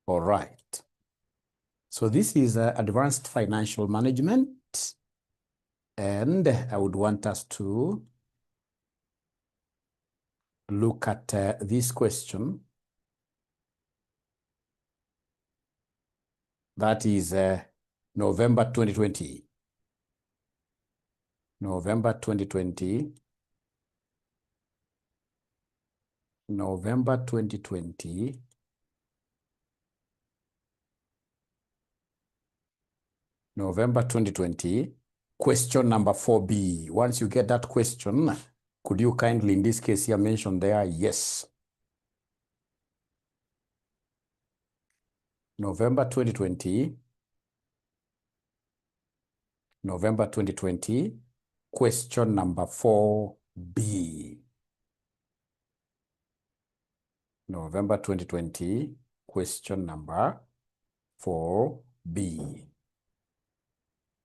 All right. So this is advanced financial management. And I would want us to look at this question. That is November 2020. November 2020. November 2020. November 2020. Question number 4B. Once you get that question, could you kindly, in this case here, mention there, yes. November 2020. November 2020. Question number 4B. November 2020. Question number 4B.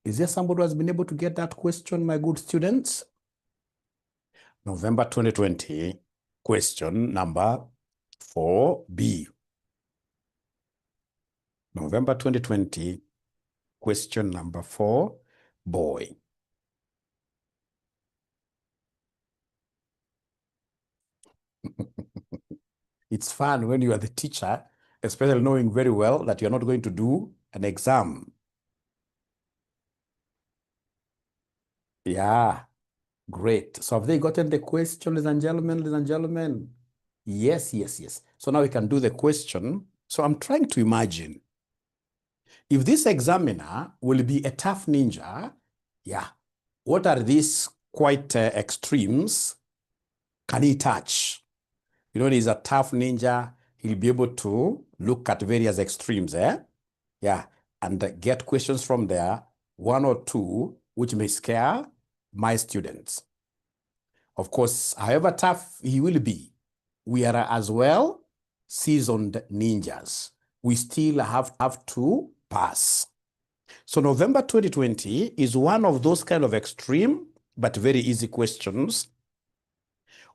Is there somebody who has been able to get that question, my good students? November 2020, question number 4B. November 2020, question number 4, boy. It's fun when you are the teacher, especially knowing very well that you're not going to do an exam. Yeah, great. So have they gotten the question, ladies and gentlemen, ladies and gentlemen? Yes, yes, yes. So now we can do the question. So I'm trying to imagine if this examiner will be a tough ninja, yeah, what are these quite extremes can he touch? You know, he's a tough ninja. He'll be able to look at various extremes, yeah, and get questions from there, one or two, which may scare my students. Of course, however tough he will be, we are as well seasoned ninjas. We still have to pass. So November 2020 is one of those kind of extreme but very easy questions.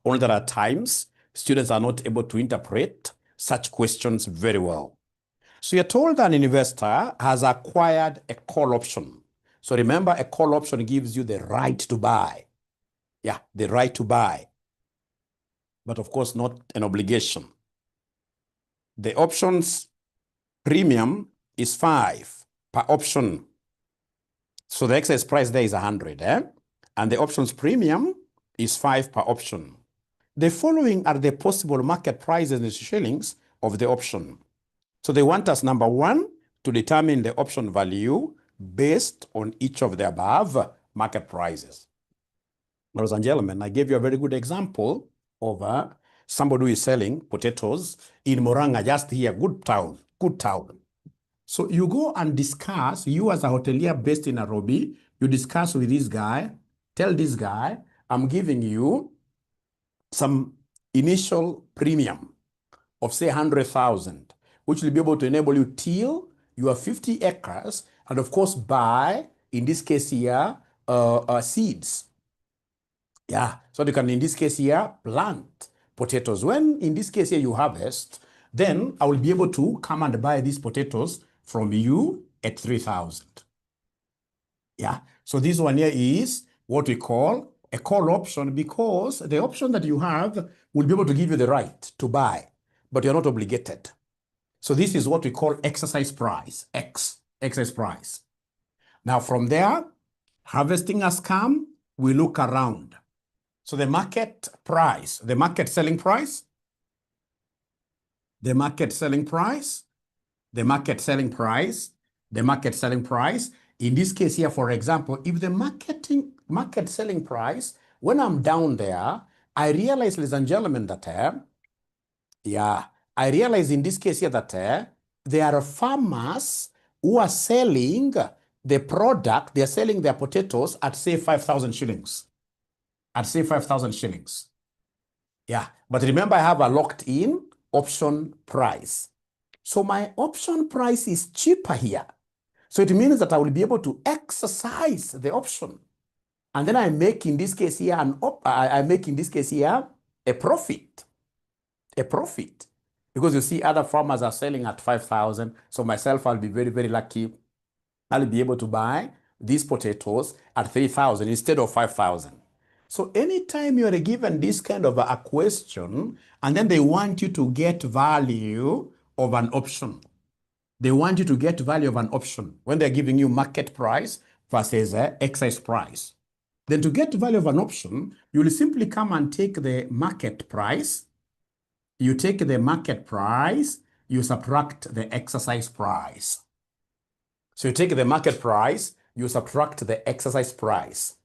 Only there are times students are not able to interpret such questions very well. So you're told that an investor has acquired a call option. So remember, a call option gives you the right to buy. Yeah, the right to buy. But of course, not an obligation. The options premium is 5 per option. So the excess price there is 100, and the options premium is 5 per option. The following are the possible market prices in shillings of the option. So they want us, number 1, to determine the option value based on each of the above market prices. Ladies and gentlemen, I gave you a very good example of somebody who is selling potatoes in Moranga, just here, good town, good town. So you go and discuss, you as a hotelier based in Nairobi, you discuss with this guy, tell this guy, I'm giving you some initial premium of say 100,000, which will be able to enable you till you have 50 acres and of course buy, in this case here, seeds. Yeah, so you can, in this case here, plant potatoes. When, in this case here, you harvest, then I will be able to come and buy these potatoes from you at 3,000. Yeah, so this one here is what we call a call option, because the option that you have will be able to give you the right to buy, but you're not obligated. So this is what we call exercise price, exercise price. Now from there, harvesting has come, we look around. So the market price, the market selling price, the market selling price, the market selling price, the market selling price. In this case here, for example, if the market selling price, when I'm down there, I realize, ladies and gentlemen, that, I realize in this case here that there are farmers who are selling the product, they're selling their potatoes at say 5,000 shillings. At say 5,000 shillings. Yeah, but remember I have a locked in option price. So my option price is cheaper here. So it means that I will be able to exercise the option. And then I make in this case here I make in this case here a profit. A profit. Because you see other farmers are selling at 5,000. So myself, I'll be very, very lucky. I'll be able to buy these potatoes at 3,000 instead of 5,000. So anytime you're given this kind of a question, and then they want you to get value of an option. They want you to get value of an option when they're giving you market price versus excise price. Then to get value of an option, you will simply come and take the market price. You take the market price, you subtract the exercise price. So you take the market price, you subtract the exercise price.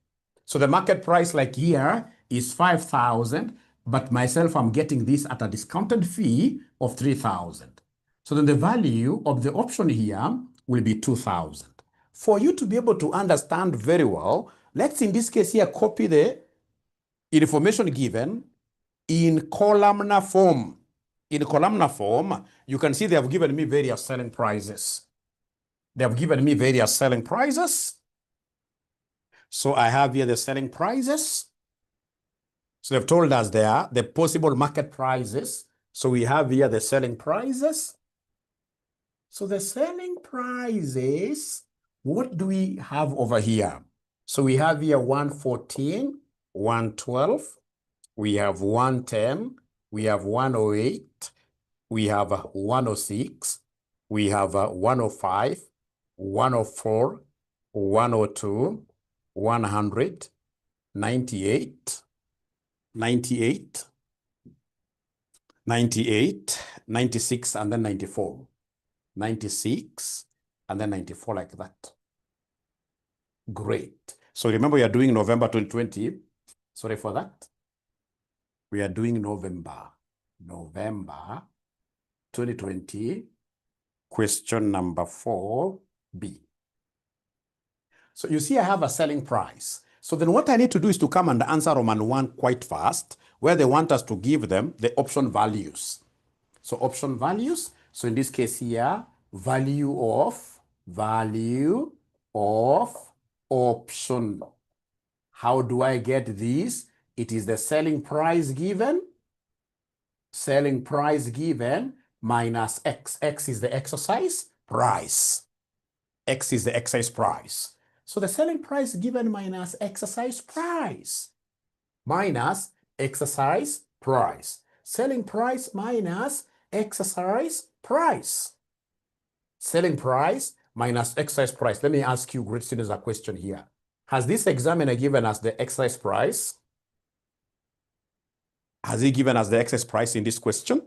So the market price, like here, is 5,000, but myself, I'm getting this at a discounted fee of 3,000. So then the value of the option here will be 2,000. For you to be able to understand very well, let's in this case here, copy the information given in columnar form. In columnar form, you can see they have given me various selling prices. They have given me various selling prices. So I have here the selling prices. So they've told us there the possible market prices. So we have here the selling prices. So the selling prices, what do we have over here? So we have here 114, 112, we have 110, we have 108, we have 106, we have 105, 104, 102, 100, 98, 98, 98, 96, and then 94. 96, and then 94 like that. Great. So remember, we are doing November 2020. Sorry for that. We are doing November 2020, question number 4B. So you see I have a selling price. So then what I need to do is to come and answer Roman 1 quite fast, where they want us to give them the option values. So option values. So in this case here, value of option. How do I get this? It is the selling price given minus X. X is the exercise price. X is the exercise price. So the selling price given minus exercise price. Minus exercise price. Selling price minus exercise price. Selling price minus exercise price. Let me ask you, great students, a question here. Has this examiner given us the exercise price? Has he given us the exercise price in this question?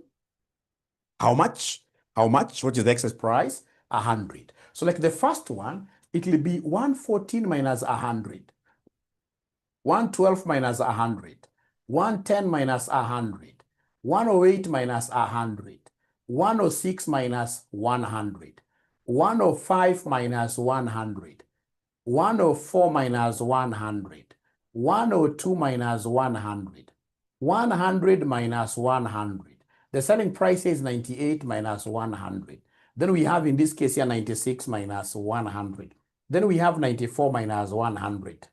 How much? How much? What is the exercise price? 100. So like the first one, it will be 114 minus 100. 112 minus 100. 110 minus 100. 108 minus 100. 106 minus 100. 105 minus 100. 104 minus 100. 102 minus 100. 100 minus 100. The selling price is 98 minus 100. Then we have in this case here 96 minus 100. Then we have 94 minus 100.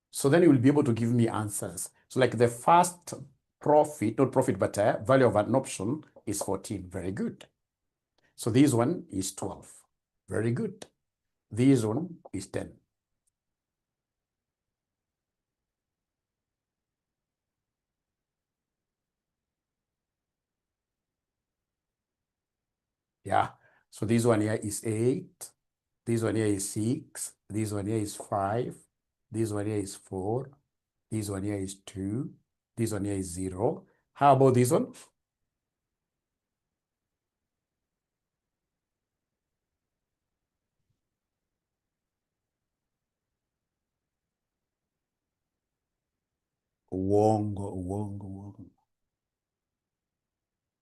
So then you will be able to give me answers. So like the first profit, not profit, but value of an option is 14. Very good. So this one is 12. Very good. This one is 10. Yeah. So this one here is 8. This one here is 6. This one here is 5. This one here is 4. This one here is 2. This one here is 0. How about this one? Wrong.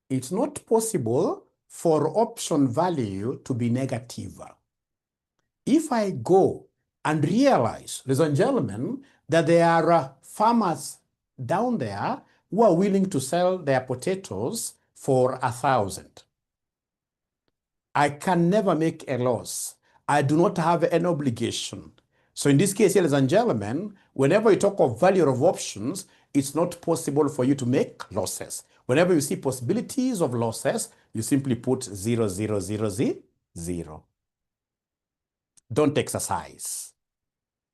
It's not possible for option value to be negative. If I go and realize, ladies and gentlemen, that there are farmers down there who are willing to sell their potatoes for 1,000. I can never make a loss. I do not have an obligation. So in this case, ladies and gentlemen, whenever you talk of value of options, it's not possible for you to make losses. Whenever you see possibilities of losses, you simply put 0, 0, 0, 0. Don't exercise.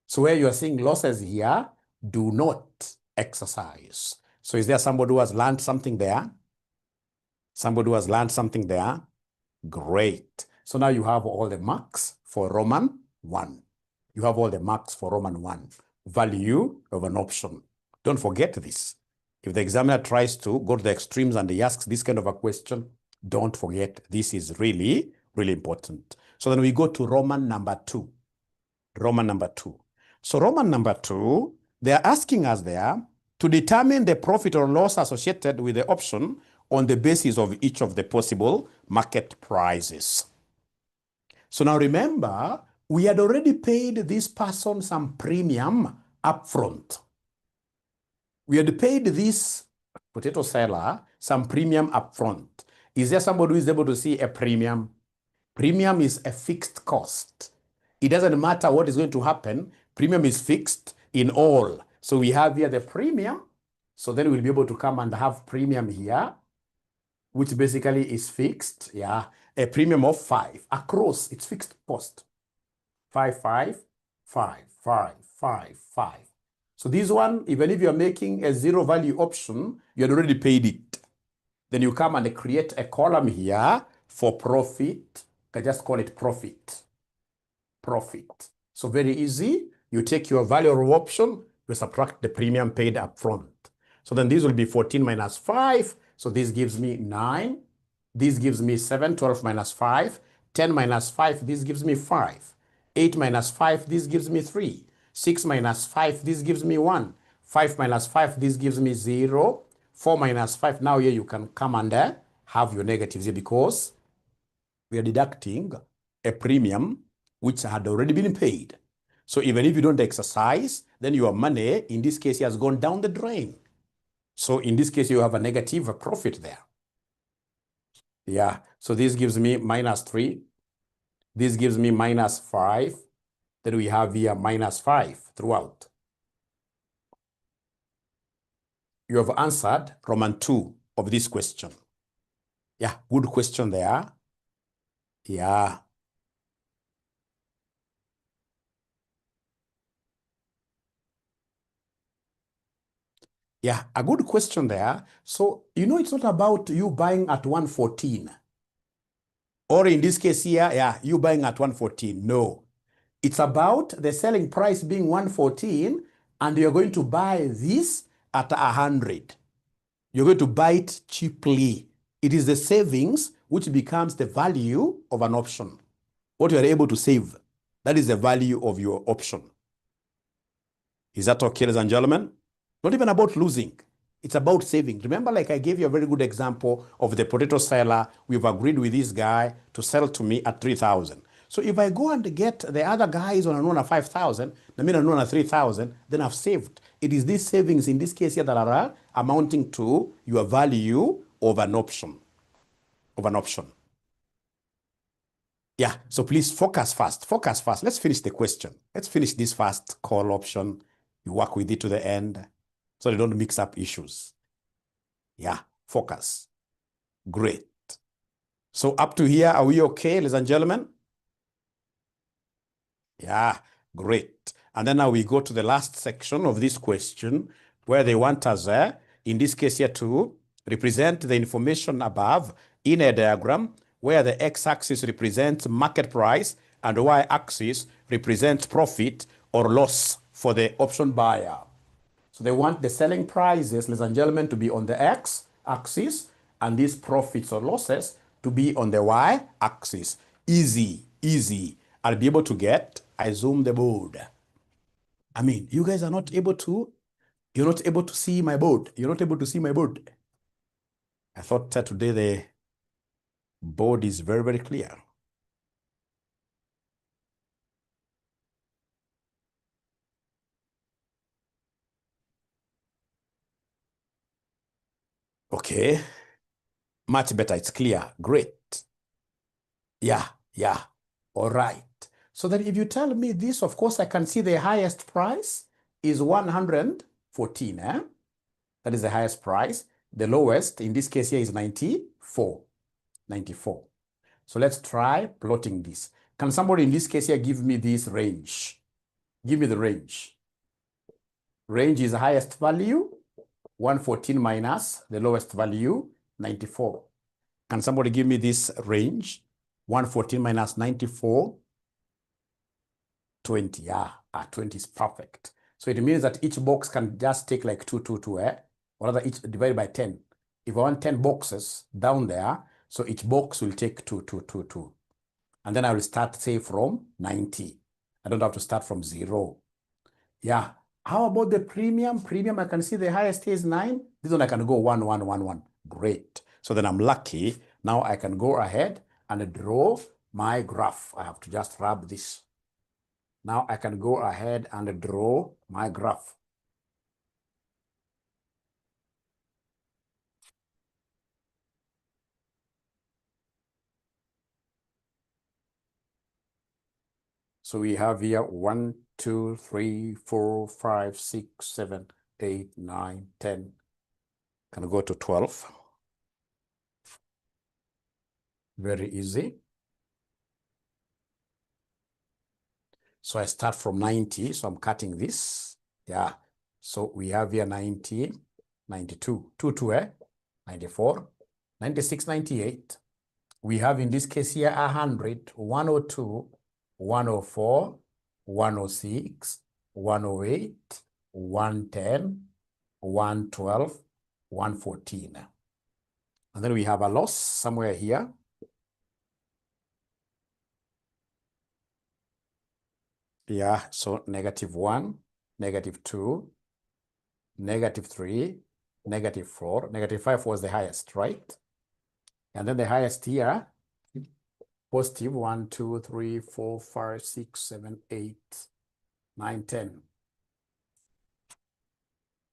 So where you are seeing losses here, do not exercise. So is there somebody who has learned something there? Somebody who has learned something there? Great. So now you have all the marks for Roman 1. You have all the marks for Roman 1. Value of an option. Don't forget this. If the examiner tries to go to the extremes and he asks this kind of a question, don't forget this is really, really important. So then we go to Roman number 2. Roman number 2. So Roman number 2, they are asking us there to determine the profit or loss associated with the option on the basis of each of the possible market prices. So now remember, we had already paid this person some premium upfront. We had paid this potato seller some premium upfront. Is there somebody who is able to see a premium? Premium is a fixed cost. It doesn't matter what is going to happen. Premium is fixed in all. So we have here the premium. So then we'll be able to come and have premium here, which basically is fixed. Yeah, a premium of 5 across. It's fixed cost. 5, 5, 5, 5, 5, 5. So this one, even if you're making a zero value option, you had already paid it. Then you come and create a column here for profit. I just call it profit. Profit. So very easy. You take your value of option, you subtract the premium paid up front. So then this will be 14 minus 5. So this gives me 9. This gives me 7, 12 minus 5. 10 minus 5, this gives me 5. 8 minus 5, this gives me 3. 6 minus 5, this gives me 1. 5 minus 5, this gives me 0. 4 minus 5, now here you can come and have your negatives here because we are deducting a premium which had already been paid. So even if you don't exercise, then your money, in this case, has gone down the drain. So in this case, you have a negative profit there. Yeah, so this gives me minus 3. This gives me minus 5. Then we have here minus 5 throughout. You have answered Roman 2 of this question. Yeah, good question there. Yeah. Yeah, a good question there. So, it's not about you buying at 114. Or in this case here, yeah, you buying at 114. No. It's about the selling price being 114 and you're going to buy this at 100. You're going to buy it cheaply. It is the savings which becomes the value of an option. What you are able to save, that is the value of your option. Is that okay, ladies and gentlemen? Not even about losing. It's about saving. Remember, like I gave you a very good example of the potato seller. We've agreed with this guy to sell to me at 3,000. So if I go and get the other guys on a loan of 5,000, the middle loan of 3,000, then I've saved. It is these savings in this case here that are amounting to your value of an option. Yeah, so please focus fast. Focus fast. Let's finish the question. Let's finish this fast call option. You work with it to the end so they don't mix up issues. Yeah, focus. Great. So up to here, are we okay, ladies and gentlemen? Yeah, great. And then now we go to the last section of this question where they want us, in this case here, to represent the information above in a diagram where the x-axis represents market price and the y-axis represents profit or loss for the option buyer. So they want the selling prices, ladies and gentlemen, to be on the x-axis and these profits or losses to be on the y-axis. Easy, easy. I'll be able to get, I zoom the board. I mean, you guys are not able to, you're not able to see my board. You're not able to see my board. I thought today the board is very, very clear. Okay. Much better. It's clear. Great. Yeah, yeah. All right. So then if you tell me this, of course, I can see the highest price is 114. That is the highest price. The lowest in this case here is 94. 94. So let's try plotting this. Can somebody in this case here give me this range? Give me the range. Range is the highest value, 114 minus the lowest value, 94. Can somebody give me this range? 114 minus 94, 20. 20 is perfect. So it means that each box can just take like 2, 2, 2, or rather each divided by 10. If I want 10 boxes down there, so each box will take 2, 2, 2, 2. And then I will start, say, from 90. I don't have to start from 0. Yeah. How about the premium? Premium, I can see the highest is 9. This one I can go 1, 1, 1, 1. Great. So then I'm lucky. Now I can go ahead and draw my graph. I have to just rub this. Now I can go ahead and draw my graph. So we have here 1, 2, 3, 4, 5, 6, 7, 8, 9, 10. Can go to 12. Very easy. So I start from 90. So I'm cutting this. Yeah. So we have here 90, 92, 2, 2, 94, 96, 98. We have in this case here 100, 102, 104, 106, 108, 110, 112, 114. And then we have a loss somewhere here. Yeah, so -1, -2, -3, -4, -5 was the highest, right? And then the highest here, positive 1, 2, 3, 4, 5, 6, 7, 8, 9, 10.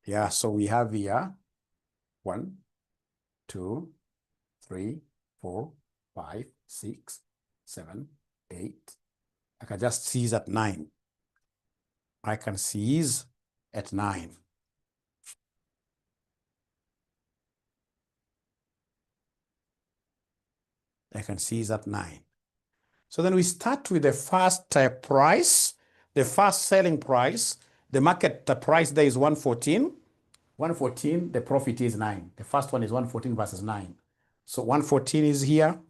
Yeah, so we have here 1, 2, 3, 4, 5, 6, 7, 8. I can just seize at 9. I can seize at 9. I can seize at 9. So then we start with the first price, the first selling price. The market price there is 114. 114, the profit is 9. The first one is 114 versus 9. So 114 is here.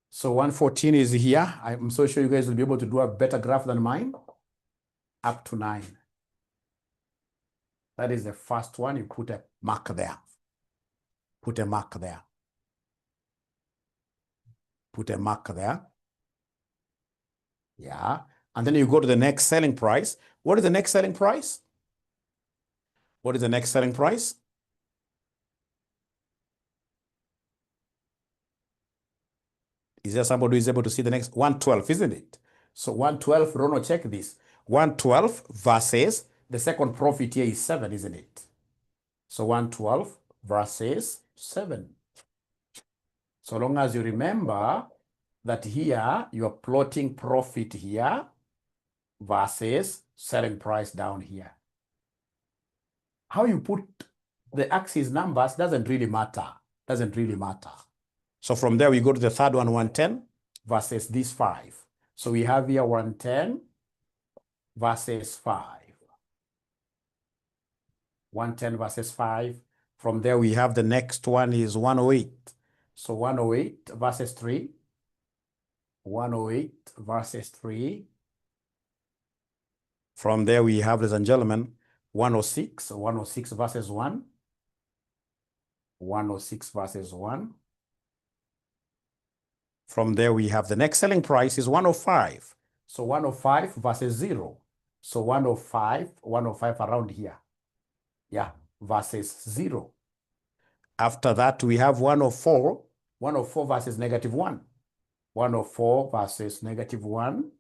So 114 is here. I'm so sure you guys will be able to do a better graph than mine. Up to 9. That is the first one. You put a mark there. Put a mark there. Put a mark there. Yeah. And then you go to the next selling price. What is the next selling price? What is the next selling price? Is there somebody who is able to see the next? 112, isn't it? So 112, Rono, check this. 112 versus the second profit here is 7, isn't it? So 112 versus 7. So long as you remember that here you are plotting profit here versus selling price down here. How you put the axis numbers doesn't really matter. Doesn't really matter. So from there we go to the third one, 110 versus this 5. So we have here 110 versus 5. 110 versus 5. From there we have the next one is 108. So 108 versus 3. 108 versus 3. From there we have, ladies and gentlemen, 106. 106 versus 1. 106 versus 1. From there we have the next selling price is 105. So 105 versus 0. So 105 around here. Yeah, versus 0. After that we have 104. 104 versus -1. 104 versus -1.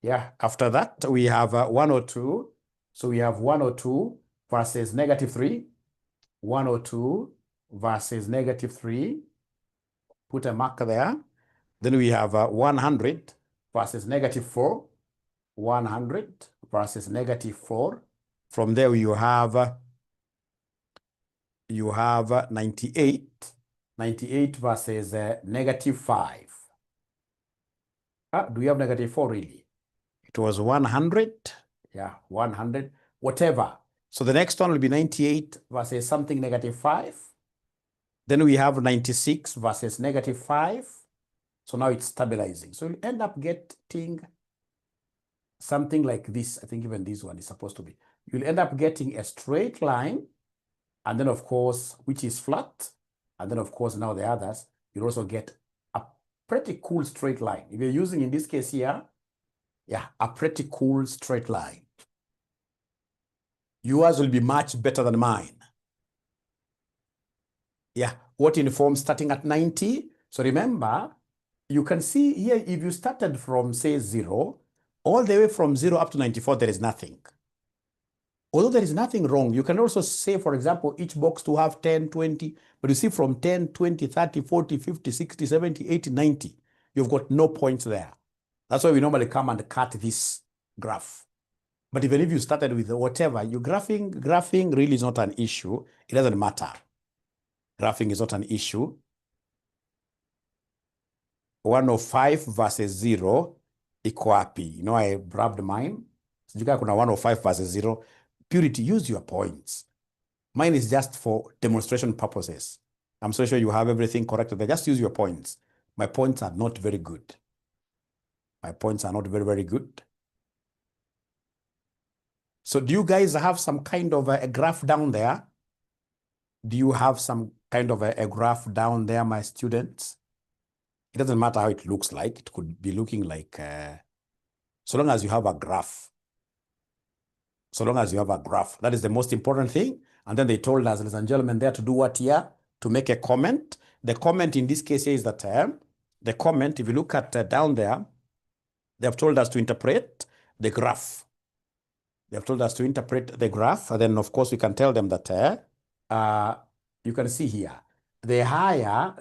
Yeah, after that we have 102. So we have 102 versus -3. 102 versus -3. Put a marker there. Then we have 100 versus -4. 100 versus -4. From there, you have 98. 98 versus -5. Do we have -4 really? It was 100. Yeah, 100, whatever. So the next one will be 98 versus something -5. Then we have 96 versus -5. So now it's stabilizing. So you'll end up getting something like this. I think even this one is supposed to be. You'll end up getting a straight line, and then of course, which is flat. And then of course, now the others, you'll also get a pretty cool straight line. If you're using, in this case here, yeah, a pretty cool straight line. Yours will be much better than mine. Yeah, what in form starting at 90? So remember, you can see here, if you started from, say, 0, all the way from 0 up to 94, there is nothing. Although there is nothing wrong, you can also say, for example, each box to have 10, 20, but you see from 10, 20, 30, 40, 50, 60, 70, 80, 90, you've got no points there. That's why we normally come and cut this graph. But even if you started with whatever, your graphing really is not an issue. It doesn't matter. Graphing is not an issue. 105 versus 0 iko wapi? You know, I grabbed mine. Sijika kuna 105 versus 0. Purity, use your points. Mine is just for demonstration purposes. I'm so sure you have everything correct there. Just use your points. My points are not very good. My points are not very, very good. So do you guys have some kind of a graph down there? Do you have some kind of a graph down there, my students? It doesn't matter how it looks like. It could be looking like, so long as you have a graph. So long as you have a graph. That is the most important thing. And then they told us, ladies and gentlemen, there to do what here? To make a comment. The comment in this case here is that the comment, if you look at down there, they have told us to interpret the graph. They have told us to interpret the graph. And then, of course, we can tell them that you can see here, the higher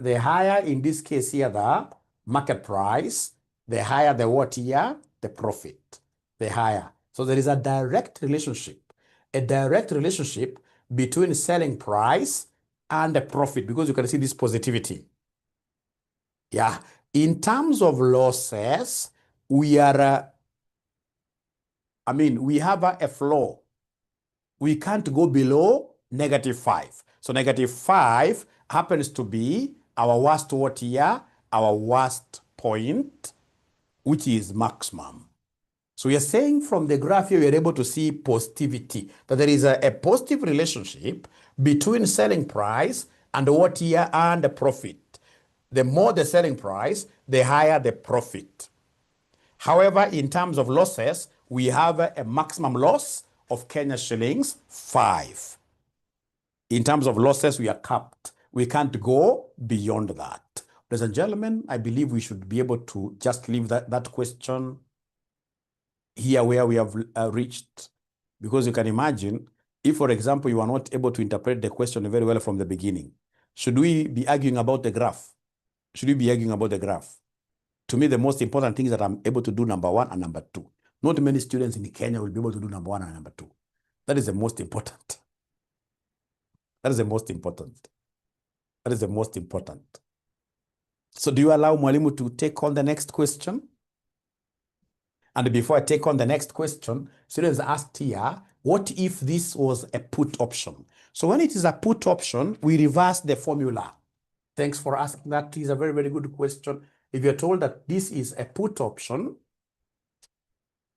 in this case here, the market price, the higher the what here? The profit, the higher. So there is a direct relationship between selling price and the profit, because you can see this positivity. Yeah. In terms of losses, we are, we have a floor. We can't go below -5. So -5 happens to be our worst what here? Our worst point, which is maximum. So we are saying from the graph here, we are able to see positivity, that there is a positive relationship between selling price and what here? And the profit. The more the selling price, the higher the profit. However, in terms of losses, we have a maximum loss of Kenya shillings 5. In terms of losses, we are capped. We can't go beyond that. Ladies and gentlemen, I believe we should be able to just leave that question here where we have reached. Because you can imagine, if, for example, you are not able to interpret the question very well from the beginning, should we be arguing about the graph? Should we be arguing about the graph? To me, the most important thing is that I'm able to do number 1 and number 2. Not many students in Kenya will be able to do number 1 and number 2. That is the most important. That is the most important. That is the most important. So do you allow Mwalimu to take on the next question? And before I take on the next question, students asked here, what if this was a put option? So when it is a put option, we reverse the formula. Thanks for asking that. It is a very, very good question. If you're told that this is a put option,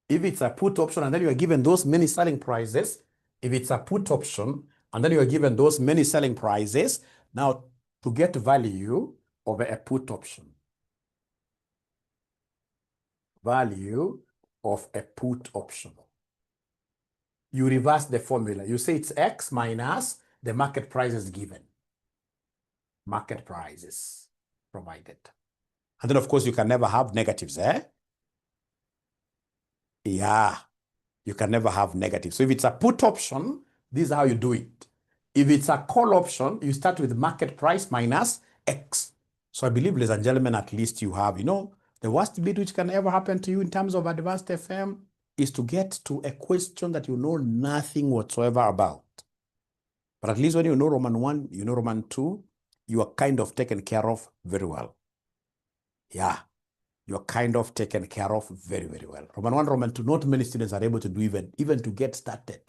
if it's a put option and then you are given those many selling prices, if it's a put option and then you are given those many selling prices, now to get value of a put option, value of a put option, you reverse the formula. You say it's X minus the market prices given. Market prices provided. And then, of course, you can never have negatives, Yeah, you can never have negatives. So if it's a put option, this is how you do it. If it's a call option, you start with market price minus X. So I believe, ladies and gentlemen, at least you have, the worst bit which can ever happen to you in terms of advanced FM is to get to a question that you know nothing whatsoever about. But at least when you know Roman 1, you know Roman 2, you are kind of taken care of very well. Yeah, you are kind of taken care of very, very well. Roman 1, Roman 2, not many students are able to do even to get started.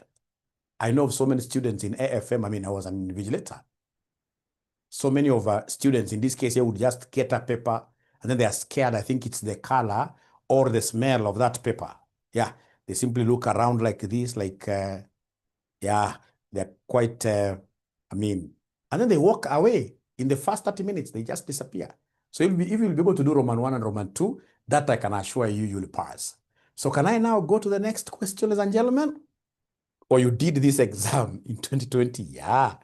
I know of so many students in AFM, I was an invigilator. So many of our students, in this case, they would just get a paper and then they are scared. I think it's the color or the smell of that paper. Yeah, they simply look around like this, like, yeah, they're quite, and then they walk away. In the first 30 minutes, they just disappear. So if you'll be able to do Roman 1 and Roman 2, that I can assure you, you'll pass. So can I now go to the next question, ladies and gentlemen? Or you did this exam in 2020? Yeah.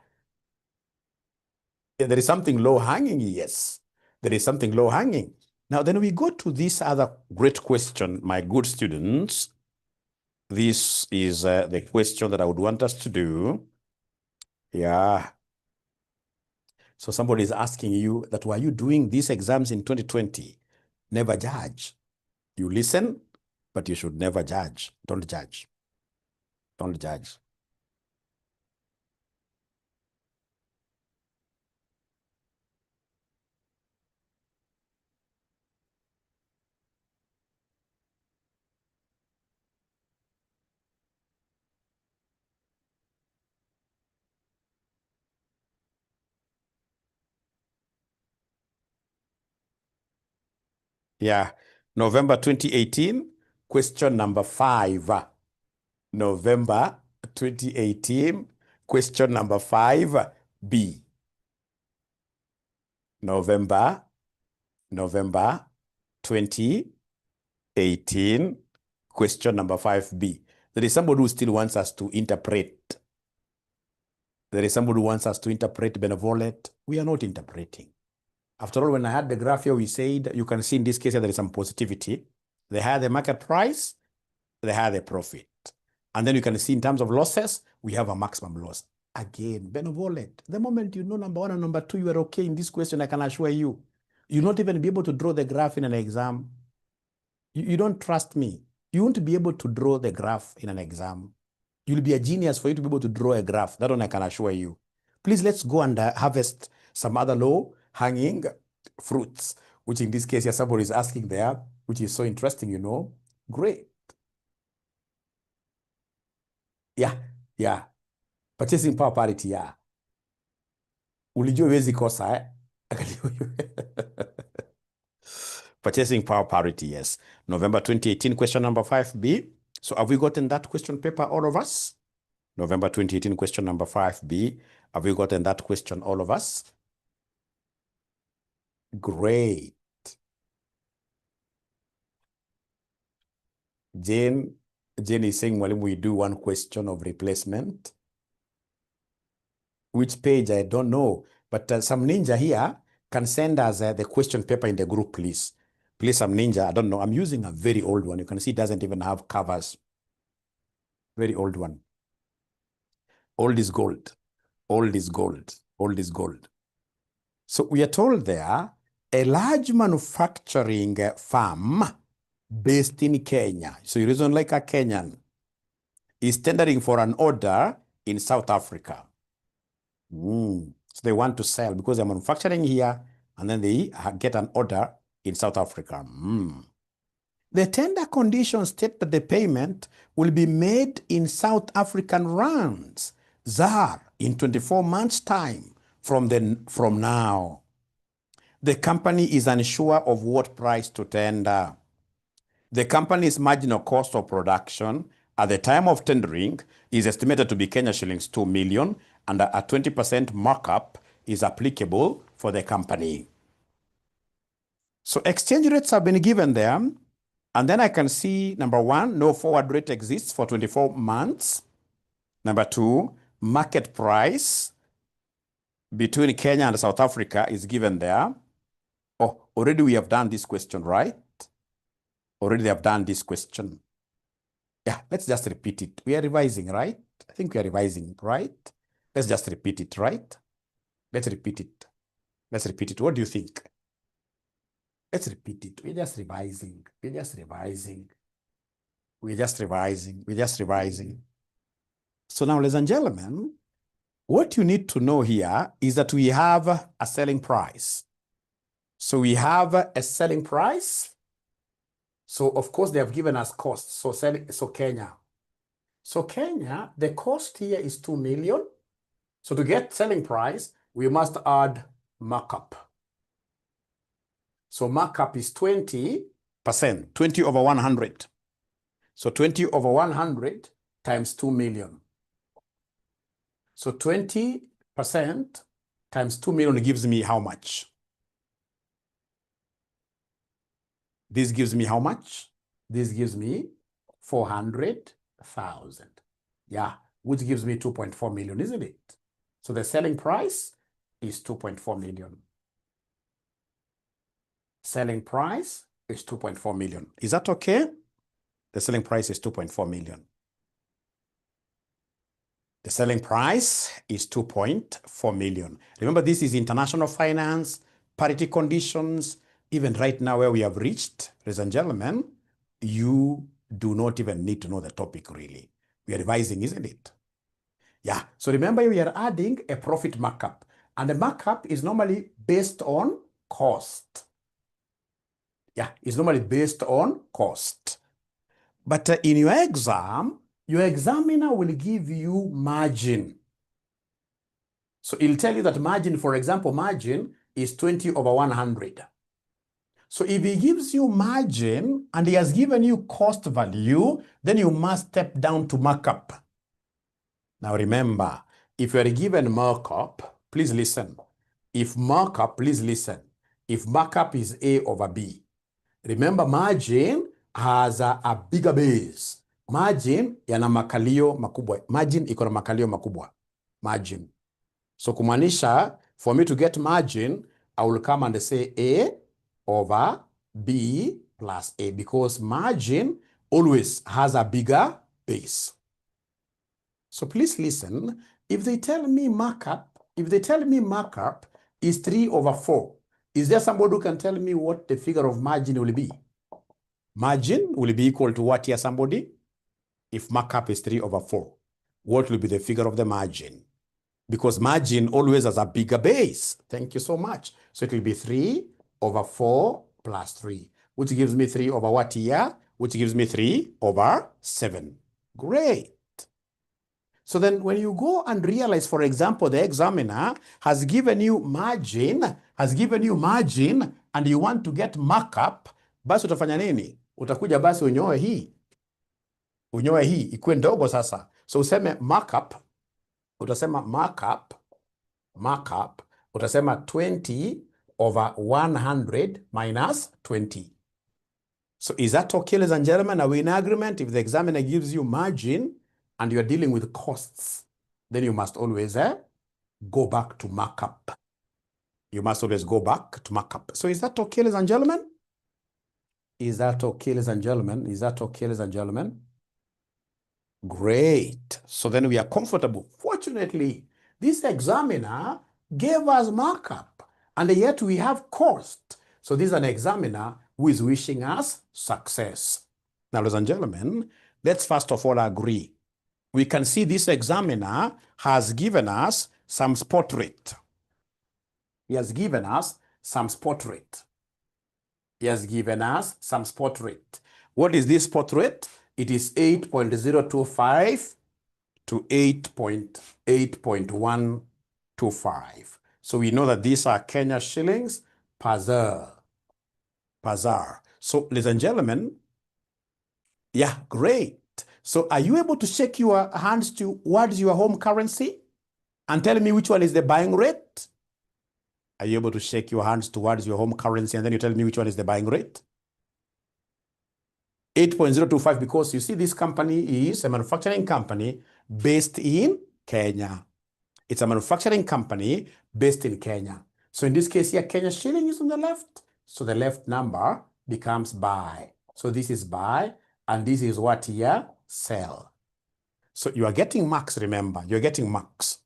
There is something low hanging, yes. There is something low hanging. Now, then we go to this other great question, my good students. This is the question that I would want us to do. Yeah. So somebody is asking you that, were you doing these exams in 2020? Never judge. You listen, but you should never judge. Don't judge. Don't judge. Yeah. November 2018, question number 5. November 2018, question number 5B. November 2018, question number 5B. There is somebody who still wants us to interpret. There is somebody who wants us to interpret benevolent. We are not interpreting. After all, when I had the graph here, we said, you can see in this case, there is some positivity. The higher the market price, the higher the profit. And then you can see in terms of losses, we have a maximum loss. Again, benevolent. The moment you know number 1 and number 2, you are okay in this question, I can assure you. You'll not even be able to draw the graph in an exam. You don't trust me. You won't be able to draw the graph in an exam. You'll be a genius for you to be able to draw a graph. That one I can assure you. Please, let's go and harvest some other low-hanging fruits, which in this case, here somebody is asking there, which is so interesting, you know. Great. Yeah. Purchasing power parity, yeah. Ulijua huwezi kosa, eh? Purchasing power parity, yes. November 2018, question number 5B. So have we gotten that question paper, all of us? November 2018, question number 5B. Have we gotten that question, all of us? Great. Jane is saying, well, we do one question of replacement. Which page? I don't know. But some ninja here can send us the question paper in the group, please. Please, some ninja, I don't know. I'm using a very old one. You can see it doesn't even have covers. Very old one. Old is gold. Old is gold. Old is gold. So we are told there, a large manufacturing firm based in Kenya, so you reason like a Kenyan, is tendering for an order in South Africa. So they want to sell because they're manufacturing here and then they get an order in South Africa. The tender conditions state that the payment will be made in South African rands, ZAR, in 24 months' time from now. The company is unsure of what price to tender. The company's marginal cost of production at the time of tendering is estimated to be Kenya shillings 2 million, and a 20% markup is applicable for the company. So exchange rates have been given there. And then I can see, number 1, no forward rate exists for 24 months. Number 2, market price between Kenya and South Africa is given there. Oh, already we have done this question, right? Already they have done this question. Yeah, let's just repeat it. We are revising, right? I think we are revising, right? Let's just repeat it, right? Let's repeat it. Let's repeat it. What do you think? Let's repeat it. We're just revising. We're just revising. We're just revising. We're just revising. So now, ladies and gentlemen, what you need to know here is that we have a selling price. So we have a selling price. So of course they have given us costs. So Kenya. So Kenya, the cost here is 2 million. So to get selling price, we must add markup. So markup is 20%, 20 over 100. So 20 over 100 times 2 million. So 20% times 2 million gives me how much? This gives me how much? This gives me 400,000. Yeah, which gives me 2.4 million, isn't it? So the selling price is 2.4 million. Selling price is 2.4 million. Is that okay? The selling price is 2.4 million. The selling price is 2.4 million. Remember, this is international finance, parity conditions. Even right now where we have reached, ladies and gentlemen, you do not even need to know the topic really. We are revising, isn't it? Yeah, so remember we are adding a profit markup. And the markup is normally based on cost. Yeah, it's normally based on cost. But in your exam, your examiner will give you margin. So he'll tell you that margin, for example, margin is 20 over 100. So if he gives you margin and he has given you cost value, then you must step down to markup. Now remember, if you are given markup, please listen. If markup, please listen. If markup is A over B, remember margin has a bigger base. Margin yana makalio makubwa. Margin iko na makalio makubwa. Margin. So kumaanisha, for me to get margin, I will come and say A over B plus A, because margin always has a bigger base. So please listen. If they tell me markup is 3 over 4, is there somebody who can tell me what the figure of margin will be? Margin will be equal to what here, somebody? If markup is 3 over 4, what will be the figure of the margin? Because margin always has a bigger base. Thank you so much. So it will be 3 over 4 plus 3, which gives me 3 over what here? Which gives me 3 over 7. Great. So then when you go and realize, for example, the examiner has given you margin, and you want to get markup, basi utafanya nini? Utakuja basi unyoe hii ikuwe ndogo sasa. So useme markup, utasema markup, utasema 20 over 100 minus 20. So is that okay, ladies and gentlemen? Are we in agreement? If the examiner gives you margin and you're dealing with costs, then you must always go back to markup. You must always go back to markup. So is that okay, ladies and gentlemen? Is that okay, ladies and gentlemen? Is that okay, ladies and gentlemen? Great. So then we are comfortable. Fortunately, this examiner gave us markup, and yet we have cost. So this is an examiner who is wishing us success. Now, ladies and gentlemen, let's first of all agree. We can see this examiner has given us some spot rate. He has given us some spot rate. He has given us some spot rate. What is this spot rate? It is 8.025 to 8.125. So we know that these are Kenya shillings per ZAR. So, ladies and gentlemen, yeah, great. So are you able to shake your hands towards your home currency and tell me which one is the buying rate? Are you able to shake your hands towards your home currency and then you tell me which one is the buying rate? 8.025, because you see this company is a manufacturing company based in Kenya. It's a manufacturing company based in Kenya. So in this case here, Kenya shilling is on the left. So the left number becomes buy. So this is buy, and this is what here? Sell. So you are getting marks, remember, you're getting marks.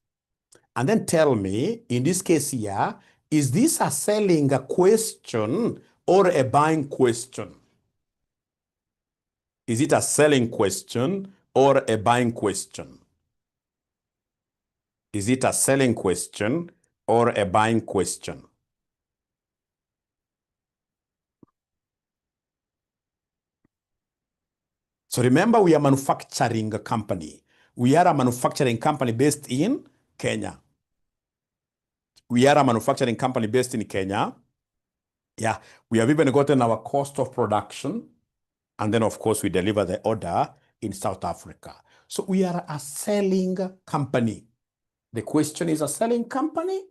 And then tell me, in this case here, is this a selling question or a buying question? Is it a selling question or a buying question? Is it a selling question or a buying question? So remember, we are a manufacturing company. We are a manufacturing company based in Kenya. We are a manufacturing company based in Kenya. Yeah, we have even gotten our cost of production. And then, of course, we deliver the order in South Africa. So we are a selling company. The question is a selling company.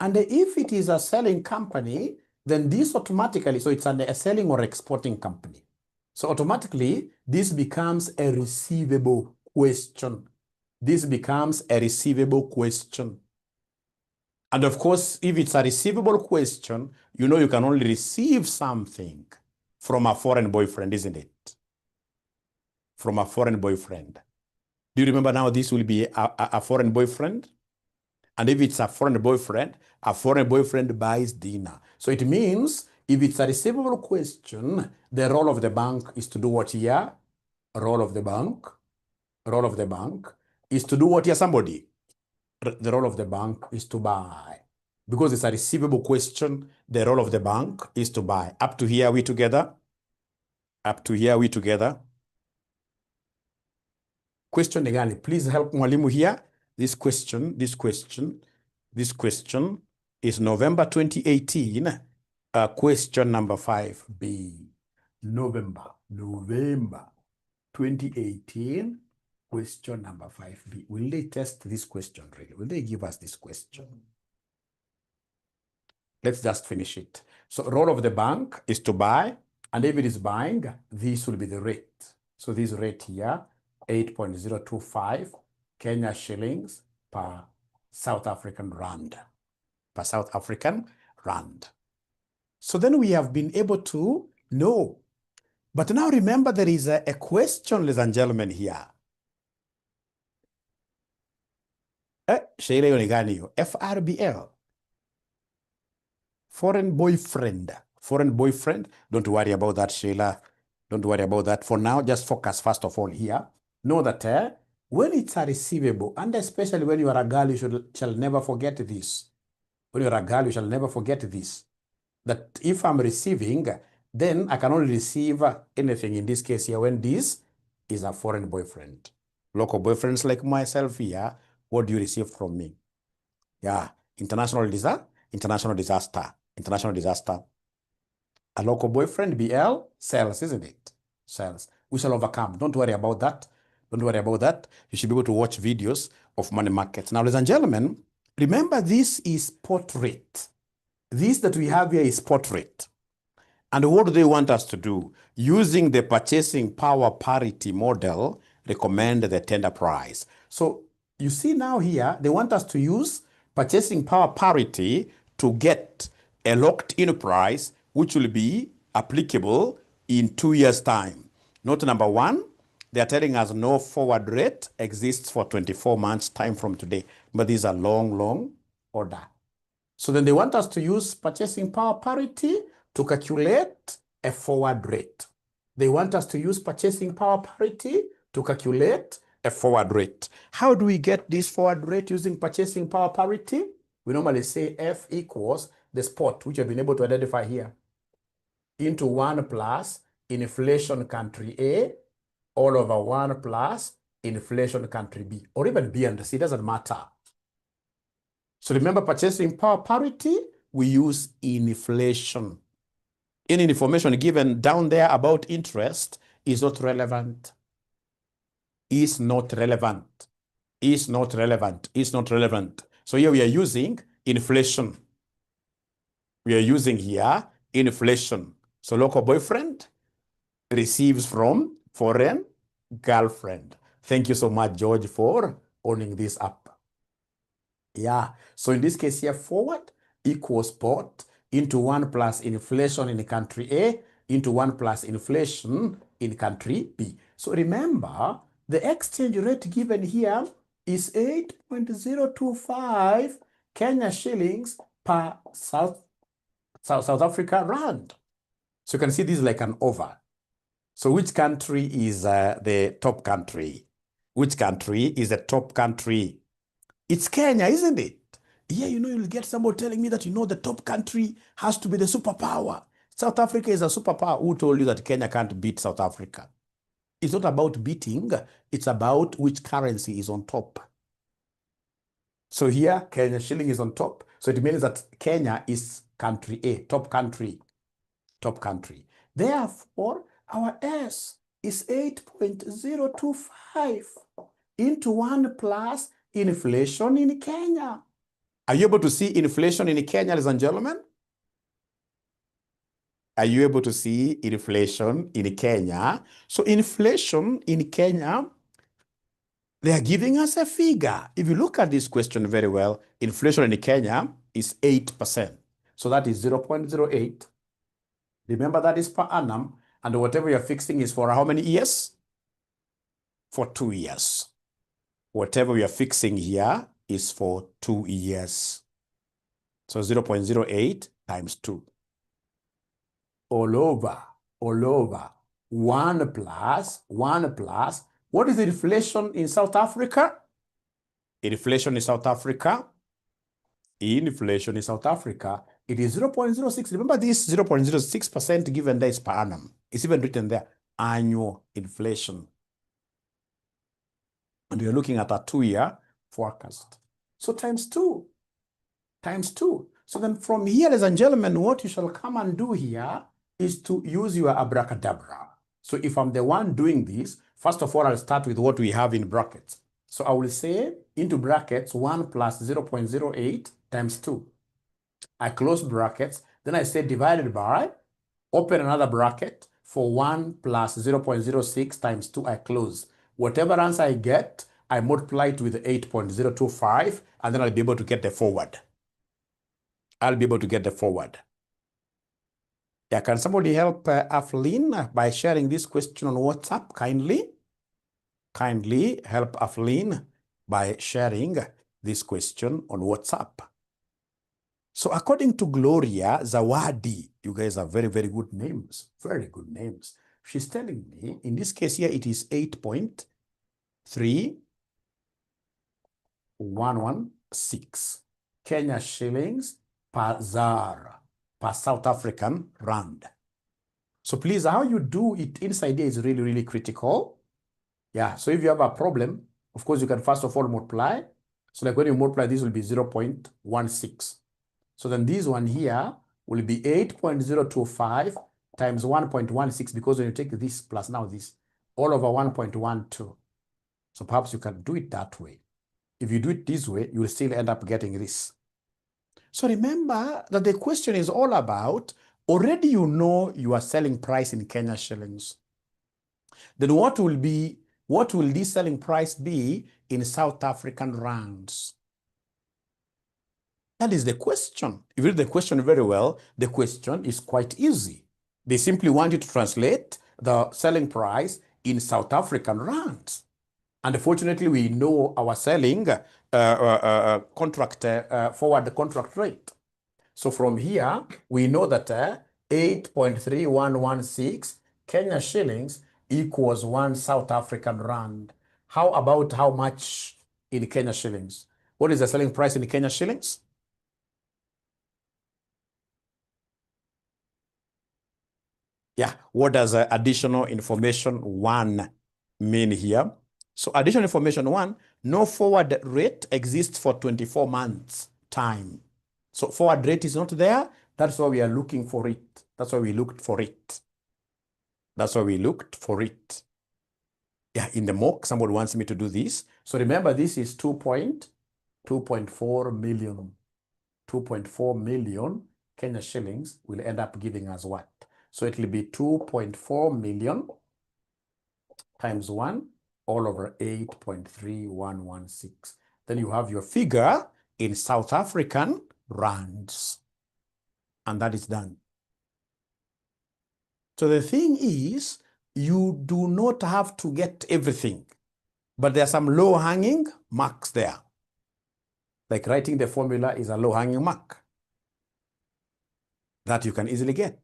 And if it is a selling company, then this automatically, so it's a selling or exporting company. So automatically, this becomes a receivable question. This becomes a receivable question. And of course, if it's a receivable question, you know you can only receive something from a foreign boyfriend, isn't it? From a foreign boyfriend. Do you remember now this will be a foreign boyfriend? And if it's a foreign boyfriend buys dinner. So it means if it's a receivable question, the role of the bank is to do what here? Role of the bank is to do what here, somebody? The role of the bank is to buy. Because it's a receivable question, the role of the bank is to buy. Up to here, are we together? Up to here, are we together? Question again, please help mwalimu here. This question is November 2018, question number 5B. November 2018, question number 5B. Will they test this question really? Will they give us this question? Let's just finish it. So role of the bank is to buy, and if it is buying, this will be the rate. So this rate here, 8.025 Kenya shillings per South African rand. Per South African rand. So then we have been able to know. But now remember, there is a question, ladies and gentlemen, here. Sheila Yonigani, FRBL. Foreign boyfriend. Don't worry about that, Sheila. Don't worry about that. For now, just focus first of all here. Know that when it's a receivable, and especially when you are a girl, you shall never forget this. When you are a girl, you shall never forget this. That if I'm receiving, then I can only receive anything in this case here when this is a foreign boyfriend. Local boyfriends like myself here, what do you receive from me? Yeah, international disaster. A local boyfriend, BL, sells, isn't it? Sells. We shall overcome. Don't worry about that. You should be able to watch videos of money markets. Now, ladies and gentlemen, remember this is spot rate. This that we have here is spot rate. And what do they want us to do? Using the purchasing power parity model, recommend the tender price. So you see now here, they want us to use purchasing power parity to get a locked-in price, which will be applicable in 2 years' time. Note number one, they are telling us no forward rate exists for 24 months' time from today. But these are long order. So then they want us to use purchasing power parity to calculate a forward rate. They want us to use purchasing power parity to calculate a forward rate. How do we get this forward rate using purchasing power parity? We normally say F equals the spot, which I've been able to identify here, into 1 plus inflation country A all over 1 plus inflation country B, or even B and C, doesn't matter. So remember, purchasing power parity, we use inflation. Any information given down there about interest is not relevant. Is not relevant. So here we are using inflation. We are using here inflation. So local boyfriend receives from foreign girlfriend. Thank you so much, George, for owning this up. Yeah, so in this case here, forward equals spot into 1 plus inflation in country A into 1 plus inflation in country B. So remember, the exchange rate given here is 8.025 Kenya shillings per South Africa rand. So you can see this is like an over. So which country is the top country? Which country is the top country? It's Kenya, isn't it? Yeah, you'll get somebody telling me that, the top country has to be the superpower. South Africa is a superpower. Who told you that Kenya can't beat South Africa? It's not about beating. It's about which currency is on top. So here, Kenya shilling is on top. So it means that Kenya is country A, top country. Top country. Therefore, our S is 8.025 into 1 plus inflation in Kenya. Are you able to see inflation in Kenya, ladies and gentlemen? Are you able to see inflation in Kenya? So inflation in Kenya, they are giving us a figure. If you look at this question very well, inflation in Kenya is 8%. So that is 0.08. Remember that is per annum, and whatever you're fixing is for how many years? For 2 years. Whatever we are fixing here is for 2 years. So 0.08 times 2. All over, 1 plus, what is the inflation in South Africa? Inflation in South Africa, it is 0.06. Remember this 0.06% given there is per annum. It's even written there, annual inflation. And we're looking at a 2-year forecast. So times 2. So then from here, ladies and gentlemen, what you shall come and do here is to use your abracadabra. So if I'm the one doing this, first of all, I'll start with what we have in brackets. So I will say into brackets 1 plus 0.08 times 2. I close brackets, then I say divided by, open another bracket for 1 plus 0.06 times 2, I close. Whatever answer I get, I multiply it with 8.025, and then I'll be able to get the forward. Yeah, can somebody help Aflin by sharing this question on WhatsApp, kindly? Kindly help Aflin by sharing this question on WhatsApp. So according to Gloria Zawadi, you guys are very, very good names. Very good names. She's telling me, in this case here, it is 8.3116 Kenya shillings per ZAR, per South African rand. So please, how you do it inside here is really, really critical. Yeah, so if you have a problem, of course, you can first of all multiply. So like when you multiply, this will be 0.16. So then this one here will be 8.025 times 1.16, because when you take this plus now this, all over 1.12. So perhaps you can do it that way. If you do it this way, you will still end up getting this. So remember that the question is all about, already you know your selling price in Kenya shillings. Then what will this selling price be in South African rands? That is the question. If you read the question very well, the question is quite easy. They simply want you to translate the selling price in South African rands. And fortunately, we know our selling forward contract rate. So from here, we know that 8.3116 Kenya shillings equals 1 South African rand. How about how much in Kenya shillings? What is the selling price in Kenya shillings? Yeah, what does additional information 1 mean here? So additional information 1, no forward rate exists for 24 months time. So forward rate is not there. That's why we are looking for it. That's why we looked for it. Yeah, in the mock, somebody wants me to do this. So remember, this is 2.4 million. 2.4 million Kenya shillings will end up giving us what? So it will be 2.4 million times 1 all over 8.3116. Then you have your figure in South African rands. And that is done. So the thing is, you do not have to get everything, but there are some low-hanging marks there. Like writing the formula is a low-hanging mark that you can easily get.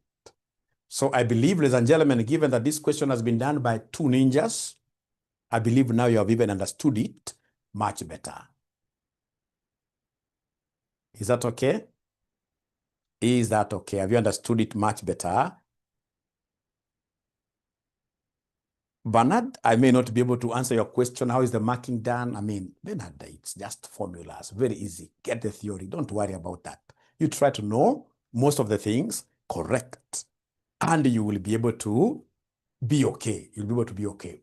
So I believe, ladies and gentlemen, given that this question has been done by two ninjas, I believe now you have even understood it much better. Is that okay? Is that okay? Have you understood it much better? Bernard, I may not be able to answer your question. How is the marking done? I mean, Bernard, it's just formulas. Very easy. Get the theory. Don't worry about that. You try to know most of the things correct, and you will be able to be okay. You'll be able to be okay.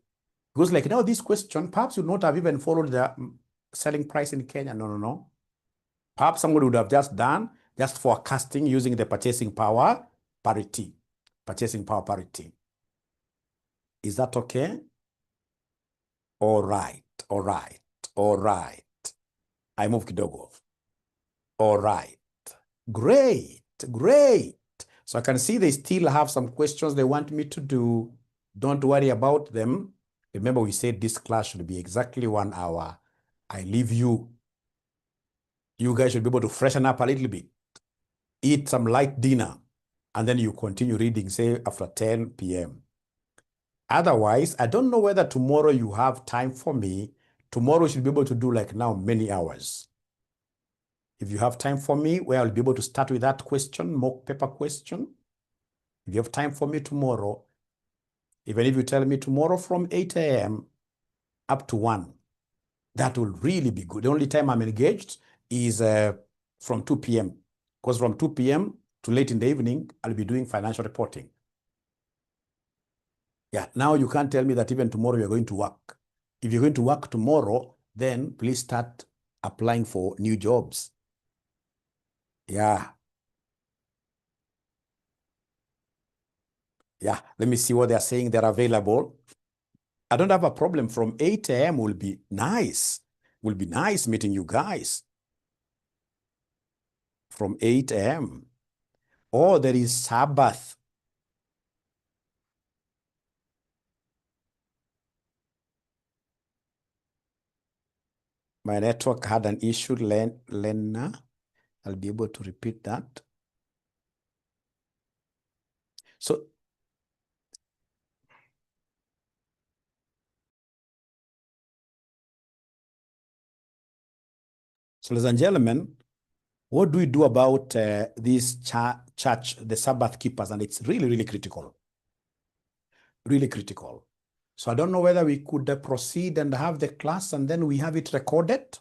Because like now this question, perhaps you not have even followed the selling price in Kenya. No. Perhaps somebody would have just done just forecasting using the purchasing power parity. Purchasing power parity. Is that okay? All right. I move kidogo. All right. Great. So I can see they still have some questions they want me to do. Don't worry about them. Remember, we said this class should be exactly 1 hour. I leave you. You guys should be able to freshen up a little bit. Eat some light dinner. And then you continue reading, say, after 10 p.m. Otherwise, I don't know whether tomorrow you have time for me. Tomorrow you should be able to do like now many hours. If you have time for me, where I'll be able to start with that question, mock paper question. If you have time for me tomorrow, even if you tell me tomorrow from 8 a.m. up to 1, that will really be good. The only time I'm engaged is from 2 p.m. Because from 2 p.m. to late in the evening, I'll be doing financial reporting. Yeah, now you can't tell me that even tomorrow you're going to work. If you're going to work tomorrow, then please start applying for new jobs. Yeah. Yeah, let me see what they're saying. They're available. I don't have a problem. From 8 a.m. will be nice. Will be nice meeting you guys. From 8 a.m. Oh, there is Sabbath. My network had an issue, Lena. I'll be able to repeat that. So ladies and gentlemen, what do we do about this church, the Sabbath keepers? And it's really, really critical. Really critical. So I don't know whether we could proceed and have the class and then we have it recorded.